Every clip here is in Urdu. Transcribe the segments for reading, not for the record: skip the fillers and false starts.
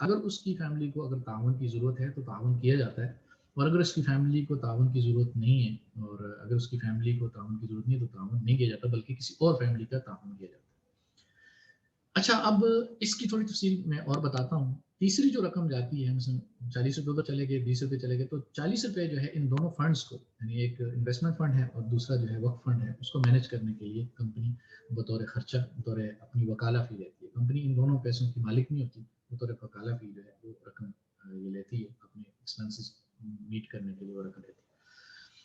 اگر اس کی فیملی کو اگر تعاون کی ضرورت ہے تو تعاون کیا جاتا ہے, اور اگر اس کی فیملی کو تعاون کی ضرورت نہیں ہے اور اگر اس کی فیملی کو تعاون کی ضرورت نہیں ہے تو تعاون نہیں کیا جاتا, بلکہ کسی اور فیملی کا تعاون کیا جاتا ہے. اچھا, اب اس کی تھوڑی تفصیل میں اور بتاتا ہوں. تیسری جو رقم جاتی ہے, مثلا 40 روپے تو چلے گئے, 20 روپے چلے گئے, تو 40 روپے جو ہے ان دونوں فنڈس کو, یعنی ایک انویسٹمنٹ فنڈ ہے اور دوسرا جو ہے وقف فنڈ ہے, اس کو مینیج کرنے کے لیے کمپنی بطور خرچہ, بطور اپنی وکالہ فی لیتی ہے. کمپنی ان دونوں پیسوں کی مالک نہیں ہوتی, بطور وکالہ فی جو ہے وہ رقم یہ لیتی ہے, اپنے ایکسپینسز میٹ کرنے کے لیے وہ رقم لیتی ہے.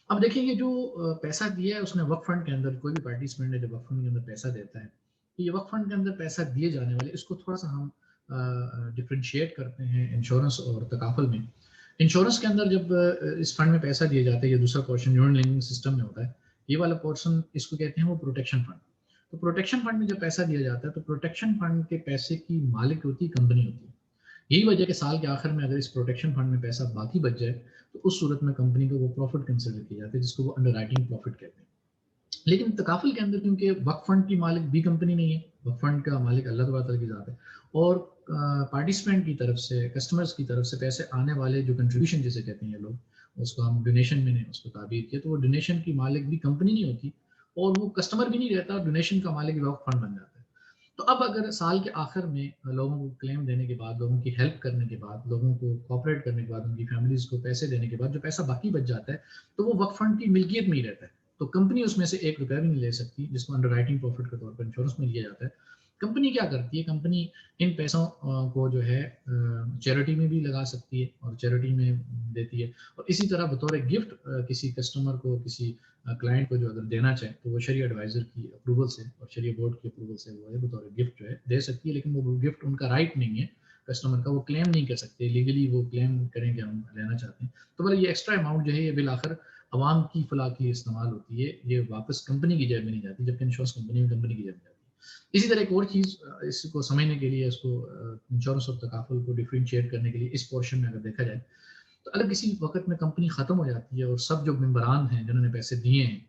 اب دیکھیں, یہ جو پیسہ دیا ہے اس نے وقف فنڈ کے اندر, کوئی بھی پارٹیسپینٹ ہے جو وقف فنڈ کے اندر پیسہ دیتا ہے, یہ وقف فنڈ کے اندر پیسہ دیے جانے والے, اس کو تھوڑا سا ہم ڈفرینشیٹ کرتے ہیں انشورنس اور تکافل میں. انشورنس کے اندر جب اس فنڈ میں پیسہ دیا جاتا ہے, یہ دوسرا پورشن یونٹ لنکنگ سسٹم میں ہوتا ہے, یہ والا پورشن اس کو کہتے ہیں وہ پروٹیکشن فنڈ. تو پروٹیکشن فنڈ میں جب پیسہ دیا جاتا ہے تو پروٹیکشن فنڈ کے پیسے کی مالک ہوتی کمپنی ہوتی ہے. یہی وجہ کہ سال کے آخر میں اگر اس پروٹیکشن فنڈ میں پیسہ باقی بچ جائے تو اس صورت میں کمپنی کو وہ پروفٹ کنسیڈر کیا جاتا ہے, جس کو وہ انڈر رائٹنگ پروفٹ کہتے ہیں. لیکن تکافل کے اندر کیونکہ وقف فنڈ کی مالک بھی کمپنی نہیں ہے, وقف فنڈ کا مالک اللہ تعالیٰ کی ذات ہے, اور پارٹیسپینٹ کی طرف سے, کسٹمرز کی طرف سے پیسے آنے والے جو کنٹریبیوشن جسے کہتے ہیں لوگ, اس کو ہم ڈونیشن میں نے اس کو تعبیر کیا, تو وہ ڈونیشن کی مالک بھی کمپنی نہیں ہوتی اور وہ کسٹمر بھی نہیں رہتا, ڈونیشن کا مالک بھی وقف فنڈ بن جاتا ہے. تو اب اگر سال کے آخر میں لوگوں کو کلیم دینے کے بعد, لوگوں کی ہیلپ کرنے کے بعد, لوگوں کو کوآپریٹ کرنے کے بعد, ان کی فیملیز کو پیسے دینے کے بعد جو پیسہ باقی بچ جاتا ہے تو وہ وقف فنڈ کی ملکیت میں ہی رہتا ہے. تو کمپنی اس میں سے 1 روپیہ بھی نہیں لے سکتی, جس کو انڈر رائٹنگ پروفٹ کے طور پر انشورنس میں لیا جاتا ہے. کمپنی کیا کرتی ہے, کمپنی ان پیسوں کو جو ہے چیریٹی میں بھی لگا سکتی ہے اور چیریٹی میں دیتی ہے, اور اسی طرح بطور گفٹ کسی کسٹمر کو, کسی کلائنٹ کو جو اگر دینا چاہے تو وہ شرعی ایڈوائزر کی اپروول سے اور شرعی بورڈ کی اپروول سے وہ ہے بطور گفٹ جو ہے دے سکتی ہے. لیکن وہ گفٹ ان کا رائٹ نہیں ہے کسٹمر کا, وہ کلیم نہیں کر سکتے لیگلی, وہ کلیم کریں کہ ہم لینا چاہتے ہیں. تو بھلے یہ ایکسٹرا اماؤنٹ جو ہے یہ بالآخر عوام کی فلاح کے لیے استعمال ہوتی ہے, یہ واپس کمپنی کی جیب میں نہیں جاتی, جبکہ انشورنس کمپنی کی جیب میں جاتی ہے. اسی طرح ایک اور چیز اس کو سمجھنے کے لیے, اس کو انشورنس اور تکافل کو ڈفرینشیٹ کرنے کے لیے اس پورشن میں اگر دیکھا جائے تو اگر کسی وقت میں کمپنی ختم ہو جاتی ہے اور سب جو ممبران ہیں جنہوں نے پیسے دیے ہیں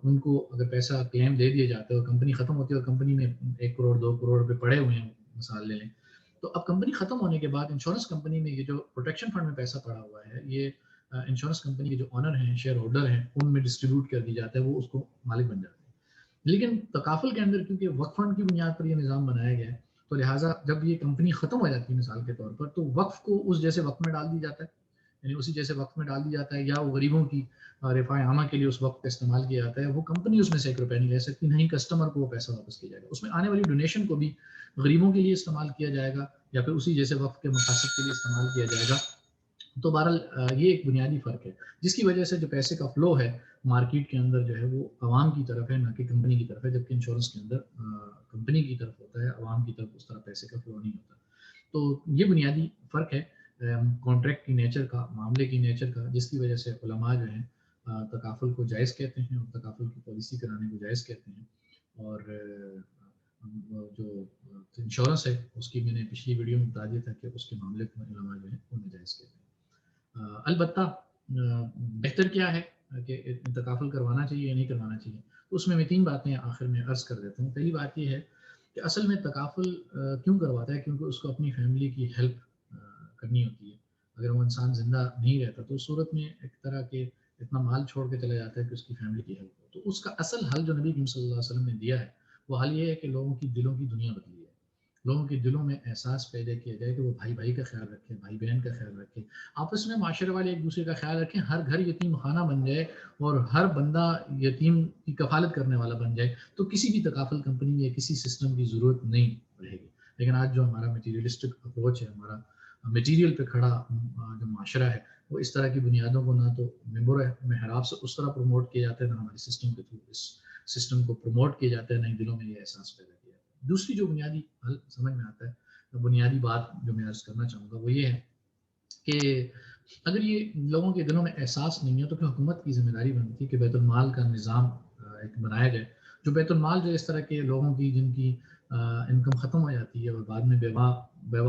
ان کو اگر پیسہ کلیم دے دیا جاتا ہے اور کمپنی ختم ہوتی ہے اور کمپنی میں 1 کروڑ 2 کروڑ روپے پڑے ہوئے ہیں, مثال لے لیں, تو اب کمپنی ختم ہونے کے بعد انشورنس کمپنی میں یہ جو پروٹیکشن فنڈ میں پیسہ پڑا ہوا ہے, یہ انشورنس کمپنی کے جو آنر ہیں, شیئر ہولڈر ہیں, ان میں ڈسٹریبیوٹ کر دی جاتا ہے, وہ اس کو مالک بن جاتے ہیں. لیکن تکافل کے اندر کیونکہ وقف فنڈ کی بنیاد پر یہ نظام بنایا گیا ہے, تو لہٰذا جب یہ کمپنی ختم ہو جاتی ہے مثال کے طور پر, تو وقف کو اس جیسے وقف میں ڈال دی جاتا ہے, یعنی اسی جیسے وقف میں ڈال دی جاتا ہے, یا وہ غریبوں کی رفاہ عامہ کے لیے اس وقت کا استعمال کیا جاتا ہے. وہ کمپنی اس میں سے 1 روپیہ نہیں لے سکتی, نہیں کسٹمر کو وہ پیسہ واپس کیا جائے گا. اس میں آنے والی ڈونیشن کو بھی غریبوں کے لیے استعمال کیا جائے گا یا پھر اسی جیسے وقف کے مقاصد کے لیے استعمال کیا جائے گا. تو بہرحال یہ ایک بنیادی فرق ہے, جس کی وجہ سے جو پیسے کا فلو ہے مارکیٹ کے اندر جو ہے وہ عوام کی طرف ہے, نہ کہ کمپنی کی طرف ہے, جبکہ انشورنس کے اندر کمپنی کی طرف ہوتا ہے, عوام کی طرف اس طرح پیسے کا فلو نہیں ہوتا. تو یہ بنیادی فرق ہے کانٹریکٹ کی نیچر کا, معاملے کی نیچر کا, جس کی وجہ سے علماء جو ہیں تکافل کو جائز کہتے ہیں اور تکافل کی پالیسی کرانے کو جائز کہتے ہیں. اور جو انشورنس ہے اس کی میں نے پچھلی ویڈیو میں بتا دیا تھا کہ اس کے معاملے کو علماء جو ہیں وہ ناجائز کہتے ہیں. البتہ بہتر کیا ہے کہ تکافل کروانا چاہیے یا نہیں کروانا چاہیے, تو اس میں 3 باتیں آخر میں عرض کر دیتا ہوں. پہلی بات یہ ہے کہ اصل میں تکافل کیوں کرواتا ہے, کیونکہ اس کو اپنی فیملی کی ہیلپ کرنی ہوتی ہے. اگر وہ انسان زندہ نہیں رہتا تو اس صورت میں ایک طرح کے اتنا مال چھوڑ کے چلا جاتا ہے کہ اس کی فیملی کی ہیلپ ہو. تو اس کا اصل حل جو نبی کریم صلی اللہ علیہ وسلم نے دیا ہے وہ حل یہ ہے کہ لوگوں کی دلوں کی دنیا بدلی ہے, لوگوں کے دلوں میں احساس پیدا کیا جائے کہ وہ بھائی بھائی کا خیال رکھے, بھائی بہن کا خیال رکھے, آپس میں معاشرے والے ایک دوسرے کا خیال رکھیں, ہر گھر یتیم خانہ بن جائے اور ہر بندہ یتیم کی کفالت کرنے والا بن جائے, تو کسی بھی تکافل کمپنی میں کسی سسٹم کی ضرورت نہیں رہے گی. لیکن آج جو ہمارا میٹیریلسٹک اپروچ ہے, ہمارا میٹیریل پہ کھڑا جو معاشرہ ہے, وہ اس طرح کی بنیادوں کو نہ تو ممبر محراب سے اس طرح پروموٹ کیا جاتا ہے, نہ ہمارے سسٹم کے تھرو اس سسٹم کو پروموٹ کیا جاتا ہے, نہ ہی دلوں میں یہ احساس پیدا کیا جاتا ہے. دوسری جو بنیادی حل سمجھ میں آتا ہے, بنیادی بات جو میں عرض کرنا چاہوں گا وہ یہ ہے کہ اگر یہ لوگوں کے دلوں میں احساس نہیں ہے تو پھر حکومت کی ذمہ داری بنتی ہے کہ بیت المال کا نظام ایک بنایا جائے, جو بیت المال جو اس طرح کے لوگوں کی جن کی انکم ختم ہو جاتی ہے اور بعد میں بیوہ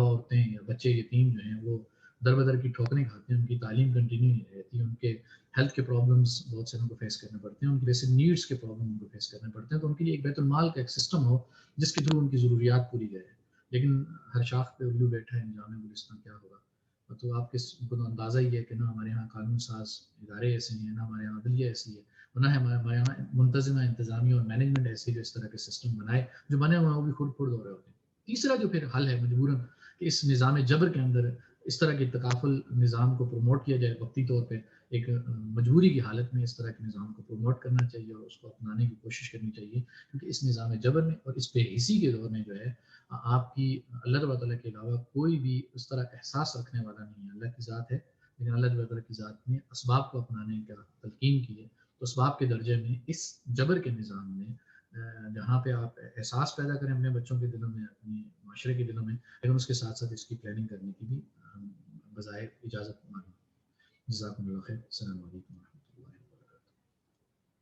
عورتیں یا بچے یتیم جو ہیں وہ در بدر کی ٹھوکریں کھاتے ہیں، ان کی تعلیم کنٹینیو نہیں رہتی، ان کے ہیلتھ کے پرابلمس بہت سے ان کو فیس کرنے پڑتے ہیں، ان کی بیسک نیڈس کے پرابلم ان کو فیس کرنے پڑتے ہیں. تو ان کے لیے ایک بیت المال کا ایک سسٹم ہو جس کے تھرو ان کی ضروریات پوری جائے. لیکن ہر شاخ پہ الو بیٹھا ہے، انجام گلستان کیا ہوگا. تو آپ کے کو تو اندازہ ہی ہے کہ نہ ہمارے یہاں قانون ساز ادارے ایسے ہیں، نہ ہمارے یہاں عدلیہ ایسی ہے، نہ ہمارے یہاں منتظمہ انتظامیہ اور مینجمنٹ ایسی جو اس طرح کے سسٹم بنائے، جو بنے ہوئے ہیں وہ بھی کھرد ہو رہے ہوتے ہیں. تیسرا جو پھر حل ہے مجبوراً کہ اس نظام جبر کے اندر اس طرح کے تکافل نظام کو پروموٹ کیا جائے. وقتی طور پہ ایک مجبوری کی حالت میں اس طرح کے نظام کو پروموٹ کرنا چاہیے اور اس کو اپنانے کی کوشش کرنی چاہیے، کیونکہ اس نظام جبر میں اور اس بے حسی کے دور میں جو ہے آپ کی اللہ تعالیٰ کے علاوہ کوئی بھی اس طرح احساس رکھنے والا نہیں ہے. اللہ کی ذات ہے، لیکن اللہ تعالیٰ کی ذات نے اسباب کو اپنانے کا تلقین کی ہے. تو اسباب کے درجے میں اس جبر کے نظام میں جہاں پہ آپ احساس پیدا کریں اپنے بچوں کے دلوں میں، اپنے معاشرے کے دلوں میں، لیکن اس کے ساتھ ساتھ اس کی پلاننگ کرنے کی بھی بظاہر اجازت مانگیں. جزاکم اللہ خیر. السلام علیکم.